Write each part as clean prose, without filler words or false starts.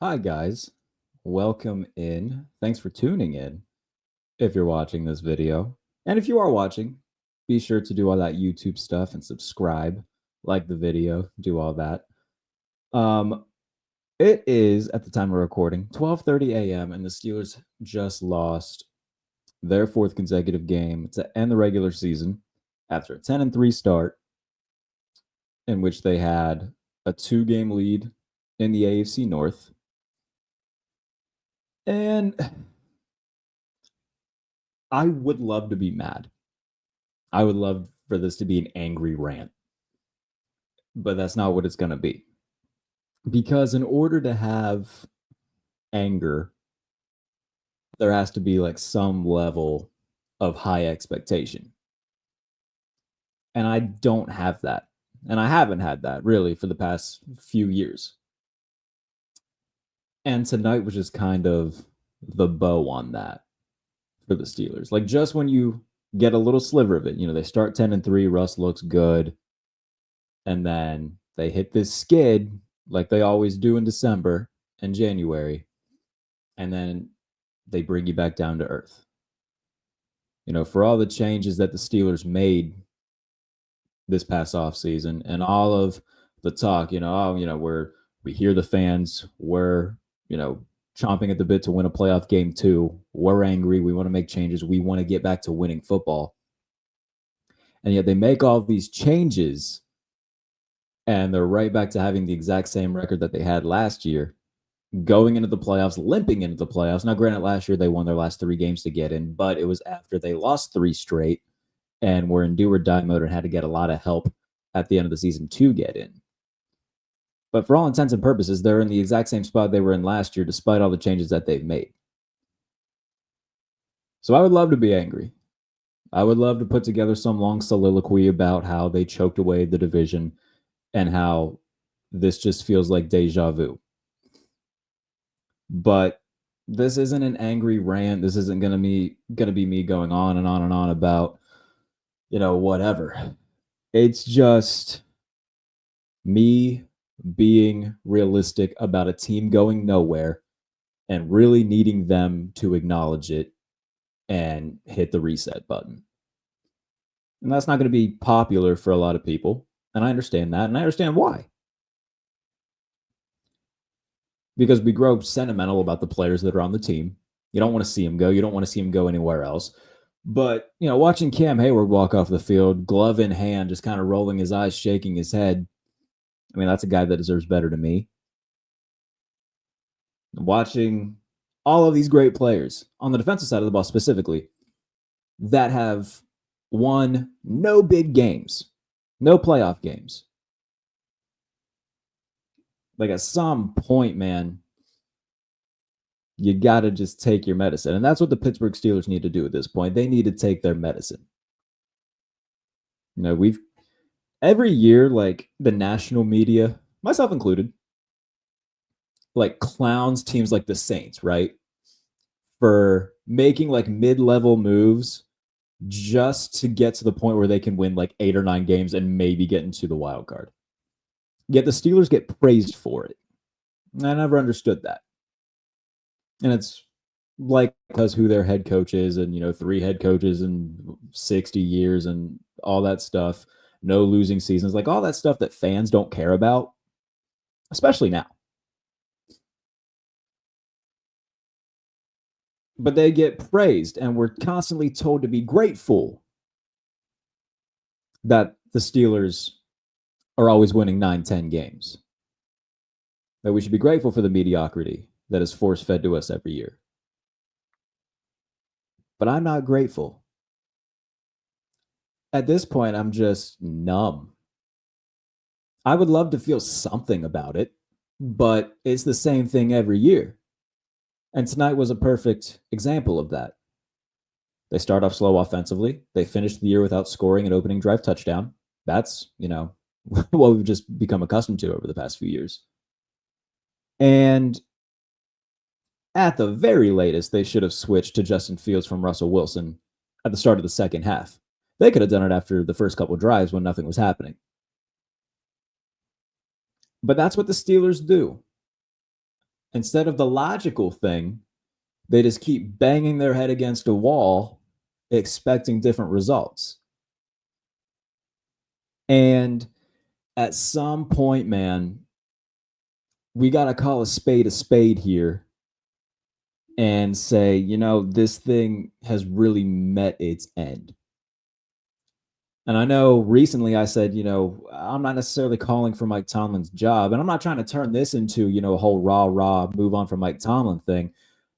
Hi, guys. Welcome in. Thanks for tuning in if you're watching this video. And if you are watching, be sure to do all that YouTube stuff and subscribe, like the video, do all that. Um, it is at the time of recording 12:30 a.m. and the Steelers just lost their fourth consecutive game to end the regular season after a 10-3 start in which they had a 2-game lead in the AFC North. And I would love to be mad. I would love for this to be an angry rant, but that's not what it's going to be. Because in order to have anger, there has to be like some level of high expectation. And I don't have that. And I haven't had that really for the past few years. And tonight was just kind of the bow on that for the Steelers. Like just when you get a little sliver of it, they start 10-3, Russ looks good, and then they hit this skid like they always do in December and January, and then they bring you back down to earth. For all the changes that the Steelers made this past offseason and all of the talk, we hear the fans, we're, chomping at the bit to win a playoff game too. We're angry. We want to make changes. We want to get back to winning football. And yet they make all these changes and they're right back to having the exact same record that they had last year, going into the playoffs, limping into the playoffs. Now, granted, last year they won their last 3 games to get in, but it was after they lost 3 straight and were in do or die mode and had to get a lot of help at the end of the season to get in. But for all intents and purposes, they're in the exact same spot they were in last year, despite all the changes that they've made. So I would love to be angry. I would love to put together some long soliloquy about how they choked away the division and how this just feels like deja vu. But this isn't an angry rant. This isn't going to be me going on and on and on about, whatever. It's just me being realistic about a team going nowhere and really needing them to acknowledge it and hit the reset button. And that's not going to be popular for a lot of people. And I understand that. And I understand why. Because we grow sentimental about the players that are on the team. You don't want to see them go. You don't want to see them go anywhere else. But, watching Cam Hayward walk off the field, glove in hand, just kind of rolling his eyes, shaking his head, I mean, that's a guy that deserves better to me. Watching all of these great players on the defensive side of the ball specifically that have won no big games, no playoff games. Like at some point, man, you got to just take your medicine. And that's what the Pittsburgh Steelers need to do at this point. They need to take their medicine. We've every year, like the national media, myself included, like clowns teams like the Saints, right? For making like mid-level moves just to get to the point where they can win like 8 or 9 games and maybe get into the wild card. Yet the Steelers get praised for it. I never understood that. And it's like because who their head coach is and 3 head coaches in 60 years and all that stuff, no losing seasons, like all that stuff that fans don't care about, especially now. But they get praised and we're constantly told to be grateful that the Steelers are always winning 9-10 games. That we should be grateful for the mediocrity that is force-fed to us every year. But I'm not grateful. At this point, I'm just numb. I would love to feel something about it, but it's the same thing every year. And tonight was a perfect example of that. They start off slow offensively. They finish the year without scoring an opening drive touchdown. That's, what we've just become accustomed to over the past few years. And at the very latest, they should have switched to Justin Fields from Russell Wilson at the start of the second half. They could have done it after the first couple of drives when nothing was happening. But that's what the Steelers do. Instead of the logical thing, they just keep banging their head against a wall, expecting different results. And at some point, man, we got to call a spade here and say, this thing has really met its end. And I know recently I said, I'm not necessarily calling for Mike Tomlin's job. And I'm not trying to turn this into, a whole rah, move on from Mike Tomlin thing.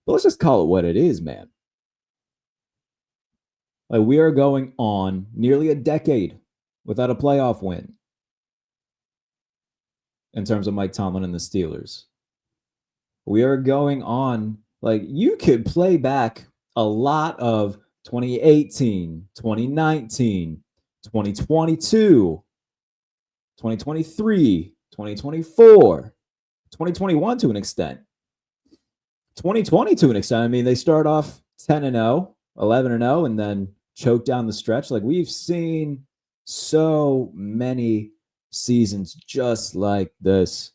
But let's just call it what it is, man. Like, we are going on nearly a decade without a playoff win in terms of Mike Tomlin and the Steelers. We are going on, like, you could play back a lot of 2018, 2019, 2022, 2023, 2024, 2021 to an extent, 2020 to an extent. I mean, they start off 10-0, 11-0, and then choke down the stretch. Like, we've seen so many seasons just like this,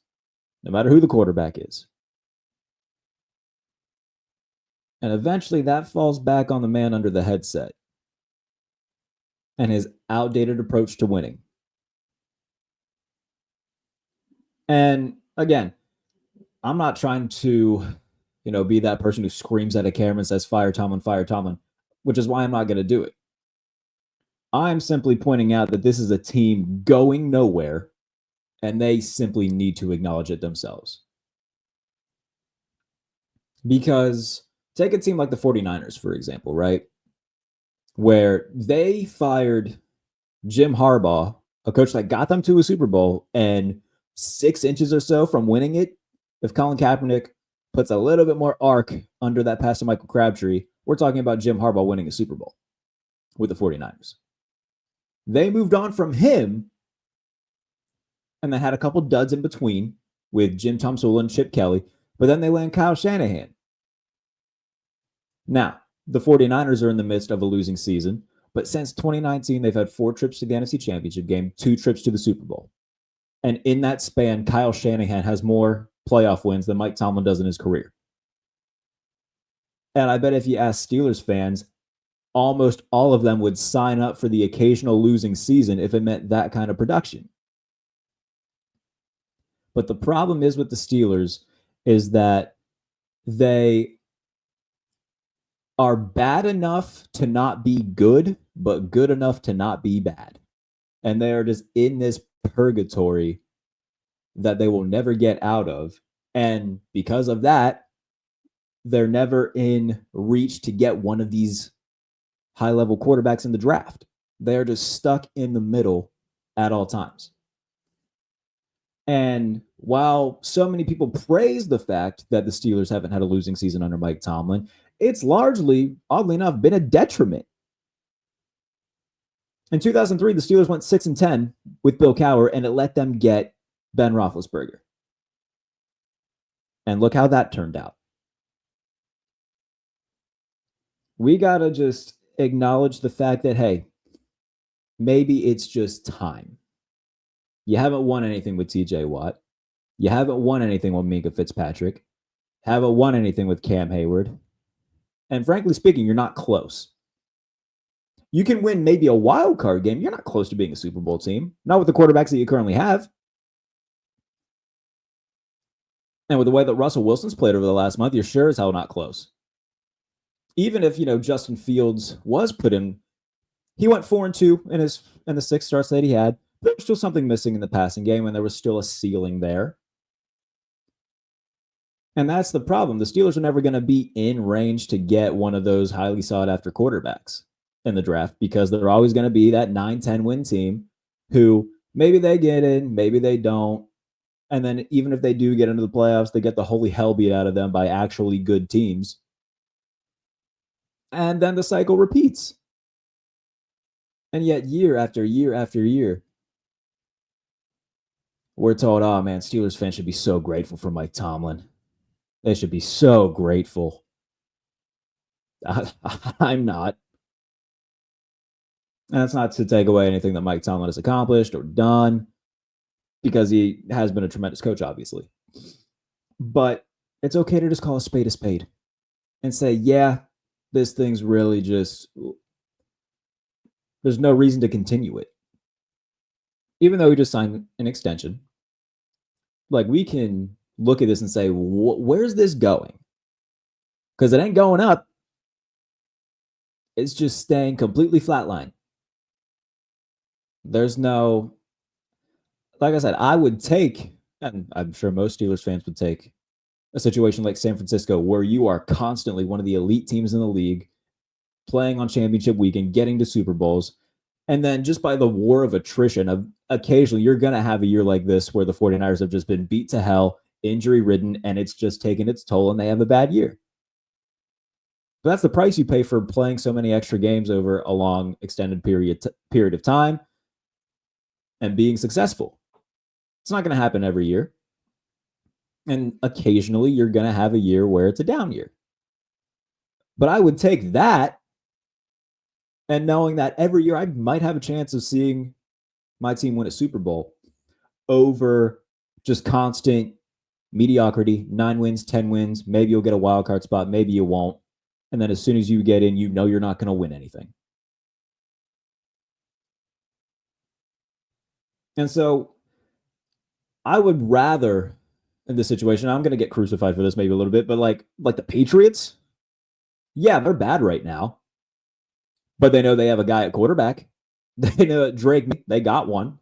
no matter who the quarterback is. And eventually that falls back on the man under the headset and his outdated approach to winning. And again, I'm not trying to, be that person who screams at a camera and says, fire Tomlin, which is why I'm not going to do it. I'm simply pointing out that this is a team going nowhere, and they simply need to acknowledge it themselves. Because take a team like the 49ers, for example, right? Where they fired Jim Harbaugh, a coach that got them to a Super Bowl, and 6 inches or so from winning it, if Colin Kaepernick puts a little bit more arc under that pass to Michael Crabtree, we're talking about Jim Harbaugh winning a Super Bowl with the 49ers. They moved on from him and then had a couple duds in between with Jim Tomsula and Chip Kelly, but then they land Kyle Shanahan. Now, the 49ers are in the midst of a losing season, but since 2019, they've had 4 trips to the NFC Championship game, 2 trips to the Super Bowl. And in that span, Kyle Shanahan has more playoff wins than Mike Tomlin does in his career. And I bet if you ask Steelers fans, almost all of them would sign up for the occasional losing season if it meant that kind of production. But the problem is with the Steelers is that they are bad enough to not be good, but good enough to not be bad. And they are just in this purgatory that they will never get out of. And because of that, they're never in reach to get one of these high-level quarterbacks in the draft. They're just stuck in the middle at all times. And while so many people praise the fact that the Steelers haven't had a losing season under Mike Tomlin, it's largely, oddly enough, been a detriment. In 2003, the Steelers went 6-10 with Bill Cowher, and it let them get Ben Roethlisberger. And look how that turned out. We got to just acknowledge the fact that, hey, maybe it's just time. You haven't won anything with TJ Watt. You haven't won anything with Minka Fitzpatrick. Haven't won anything with Cam Hayward. And frankly speaking, you're not close. You can win maybe a wild card game. You're not close to being a Super Bowl team. Not with the quarterbacks that you currently have. And with the way that Russell Wilson's played over the last month, you're sure as hell not close. Even if, Justin Fields was put in, he went 4-2 in the 6 starts that he had. There was still something missing in the passing game, and there was still a ceiling there. And that's the problem. The Steelers are never going to be in range to get one of those highly sought-after quarterbacks in the draft because they're always going to be that 9-10 win team who maybe they get in, maybe they don't. And then even if they do get into the playoffs, they get the holy hell beat out of them by actually good teams. And then the cycle repeats. And yet year after year after year, we're told, oh man, Steelers fans should be so grateful for Mike Tomlin. They should be so grateful. I'm not. And that's not to take away anything that Mike Tomlin has accomplished or done, because he has been a tremendous coach, obviously. But it's okay to just call a spade and say, yeah, this thing's really just, there's no reason to continue it. Even though we just signed an extension, like we can look at this and say, where's this going? Because it ain't going up. It's just staying completely flatline. There's no, like I said, I would take, and I'm sure most Steelers fans would take, a situation like San Francisco where you are constantly one of the elite teams in the league, playing on championship weekend, getting to Super Bowls, and then just by the war of attrition of occasionally you're going to have a year like this where the 49ers have just been beat to hell, injury ridden, and it's just taken its toll and they have a bad year. But that's the price you pay for playing so many extra games over a long extended period of time and being successful. It's not going to happen every year. And occasionally you're going to have a year where it's a down year. But I would take that, and knowing that every year I might have a chance of seeing my team win a Super Bowl over just constant mediocrity, 9 wins, 10 wins. Maybe you'll get a wild card spot, maybe you won't. And then as soon as you get in, you know you're not going to win anything. And so I would rather, in this situation, I'm going to get crucified for this maybe a little bit, but like the Patriots, yeah, they're bad right now. But they know they have a guy at quarterback. They know that Drake, they got one.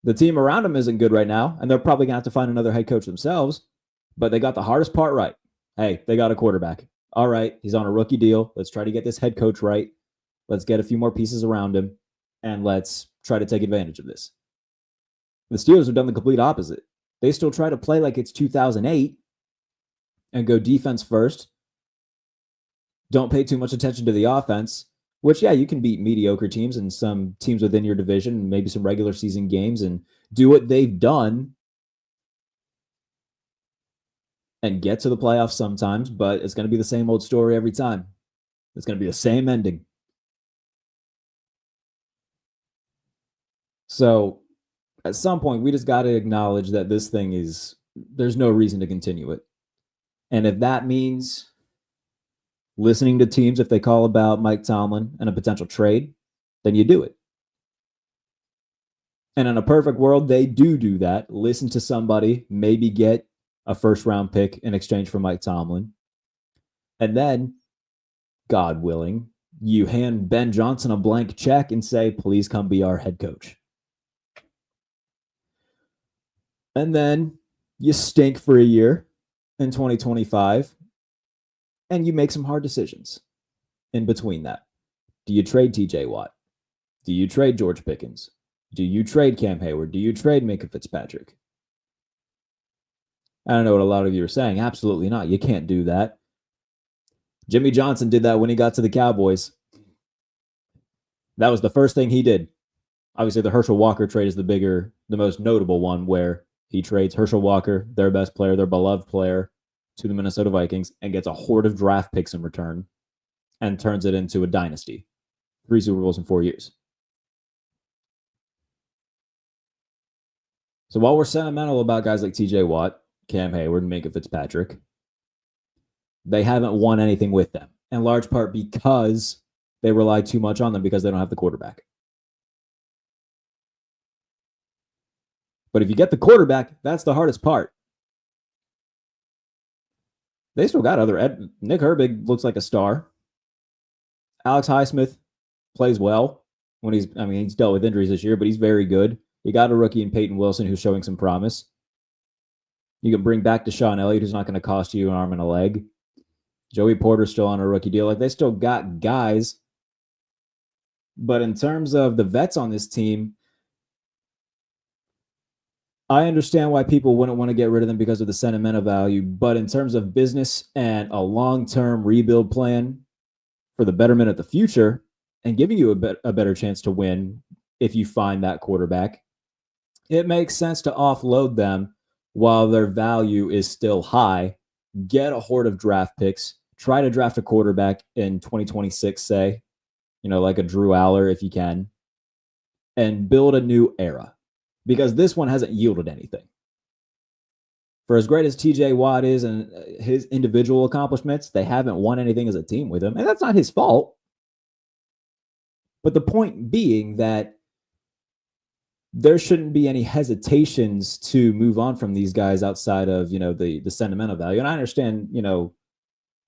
The team around them isn't good right now, and they're probably going to have to find another head coach themselves, but they got the hardest part right. Hey, they got a quarterback. All right, he's on a rookie deal. Let's try to get this head coach right. Let's get a few more pieces around him, and let's try to take advantage of this. The Steelers have done the complete opposite. They still try to play like it's 2008 and go defense first. Don't pay too much attention to the offense, which, yeah, you can beat mediocre teams and some teams within your division, maybe some regular season games, and do what they've done and get to the playoffs sometimes, but it's going to be the same old story every time. It's going to be the same ending. So at some point, we just got to acknowledge that this thing is, there's no reason to continue it. And if that means listening to teams if they call about Mike Tomlin and a potential trade, then you do it. And in a perfect world, they do that. Listen to somebody, maybe get a first-round pick in exchange for Mike Tomlin. And then, God willing, you hand Ben Johnson a blank check and say, please come be our head coach. And then you stink for a year in 2025, and you make some hard decisions in between that. Do you trade TJ Watt? Do you trade George Pickens? Do you trade Cam Hayward? Do you trade Minka Fitzpatrick? I don't know what a lot of you are saying. Absolutely not. You can't do that. Jimmy Johnson did that when he got to the Cowboys. That was the first thing he did. Obviously, the Herschel Walker trade is the most notable one, where he trades Herschel Walker, their best player, their beloved player, to the Minnesota Vikings and gets a horde of draft picks in return and turns it into a dynasty. 3 Super Bowls in 4 years. So while we're sentimental about guys like TJ Watt, Cam Hayward, and Minka Fitzpatrick, they haven't won anything with them, in large part because they rely too much on them because they don't have the quarterback. But if you get the quarterback, that's the hardest part. They still got Nick Herbig looks like a star. Alex Highsmith plays well when he's dealt with injuries this year, but he's very good. You got a rookie in Peyton Wilson who's showing some promise. You can bring back Deshaun Elliott, who's not going to cost you an arm and a leg. Joey Porter's still on a rookie deal. Like, they still got guys. But in terms of the vets on this team, I understand why people wouldn't want to get rid of them because of the sentimental value. But in terms of business and a long-term rebuild plan for the betterment of the future and giving you a better chance to win if you find that quarterback, it makes sense to offload them while their value is still high. Get a horde of draft picks. Try to draft a quarterback in 2026, say, like a Drew Aller if you can, and build a new era, because this one hasn't yielded anything. For as great as TJ Watt is and his individual accomplishments, they haven't won anything as a team with him. And that's not his fault. But the point being that there shouldn't be any hesitations to move on from these guys outside of, the sentimental value. And I understand,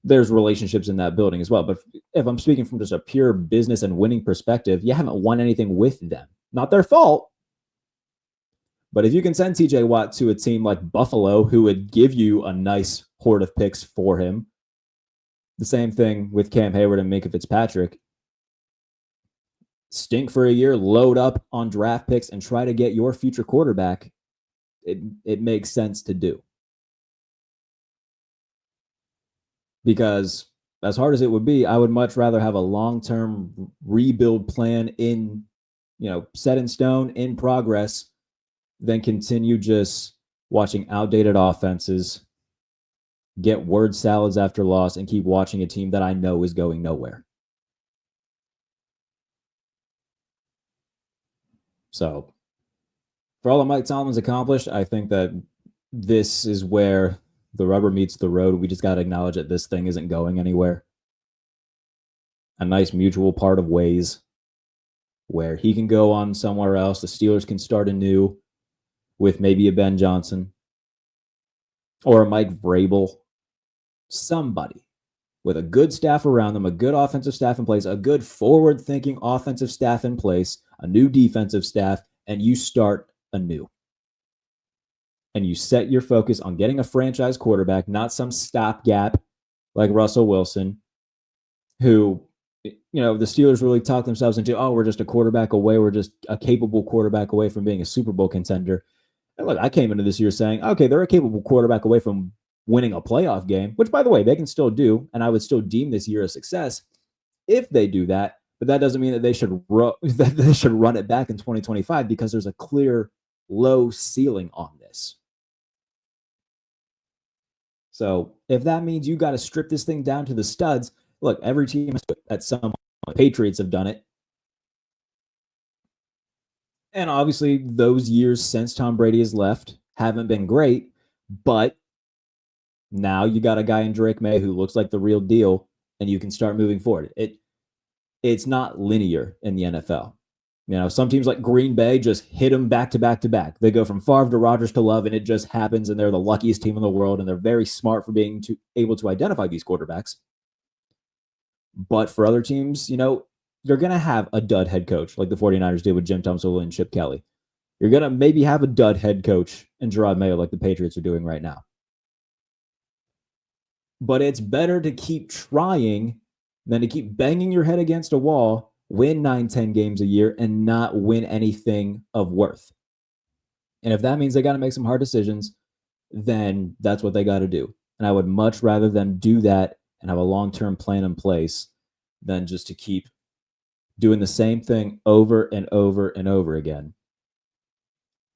there's relationships in that building as well. But if I'm speaking from just a pure business and winning perspective, you haven't won anything with them. Not their fault. But if you can send TJ Watt to a team like Buffalo, who would give you a nice horde of picks for him, the same thing with Cam Hayward and Minka Fitzpatrick, stink for a year, load up on draft picks, and try to get your future quarterback, it makes sense to do. Because as hard as it would be, I would much rather have a long-term rebuild plan set in stone, in progress, than continue just watching outdated offenses, get word salads after loss, and keep watching a team that I know is going nowhere. So, for all that Mike Tomlin's accomplished, I think that this is where the rubber meets the road. We just got to acknowledge that this thing isn't going anywhere. A nice mutual part of ways where he can go on somewhere else. The Steelers can start anew with maybe a Ben Johnson or a Mike Vrabel. Somebody with a good staff around them, a good offensive staff in place, a good forward-thinking offensive staff in place, a new defensive staff, and you start anew. And you set your focus on getting a franchise quarterback, not some stopgap like Russell Wilson, who, the Steelers really talked themselves into, we're just a quarterback away. We're just a capable quarterback away from being a Super Bowl contender. And look, I came into this year saying, okay, they're a capable quarterback away from winning a playoff game, which, by the way, they can still do, and I would still deem this year a success if they do that. But that doesn't mean that they should run it back in 2025, because there's a clear low ceiling on this. So if that means you got to strip this thing down to the studs, look, every team at some point, the Patriots have done it. And obviously those years since Tom Brady has left haven't been great, but now you got a guy in Drake May who looks like the real deal, and you can start moving forward. It's not linear in the NFL. Some teams like Green Bay just hit them back to back to back. They go from Favre to Rodgers to Love, and it just happens, and they're the luckiest team in the world, and they're very smart for being able to identify these quarterbacks. But for other teams, you're going to have a dud head coach like the 49ers did with Jim Tomsula and Chip Kelly. You're going to maybe have a dud head coach in Gerard Mayo like the Patriots are doing right now. But it's better to keep trying than to keep banging your head against a wall, win 9-10 games a year, and not win anything of worth. And if that means they got to make some hard decisions, then that's what they got to do. And I would much rather them do that and have a long-term plan in place than just to keep doing the same thing over and over and over again,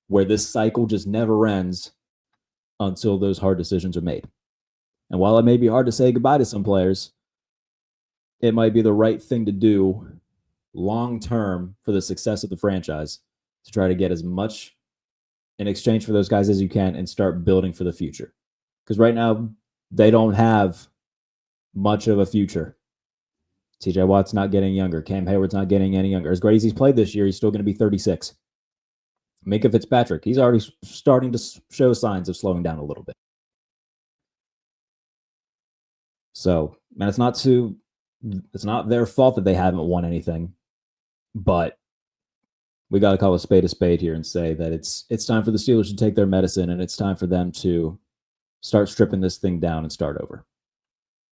where this cycle just never ends until those hard decisions are made. And while it may be hard to say goodbye to some players, it might be the right thing to do long-term for the success of the franchise to try to get as much in exchange for those guys as you can and start building for the future. Because right now, they don't have much of a future. TJ Watt's not getting younger. Cam Hayward's not getting any younger. As great as he's played this year, he's still going to be 36. Minka Fitzpatrick, he's already starting to show signs of slowing down a little bit. So, man, it's not their fault that they haven't won anything, but we got to call a spade here and say that it's time for the Steelers to take their medicine, and it's time for them to start stripping this thing down and start over.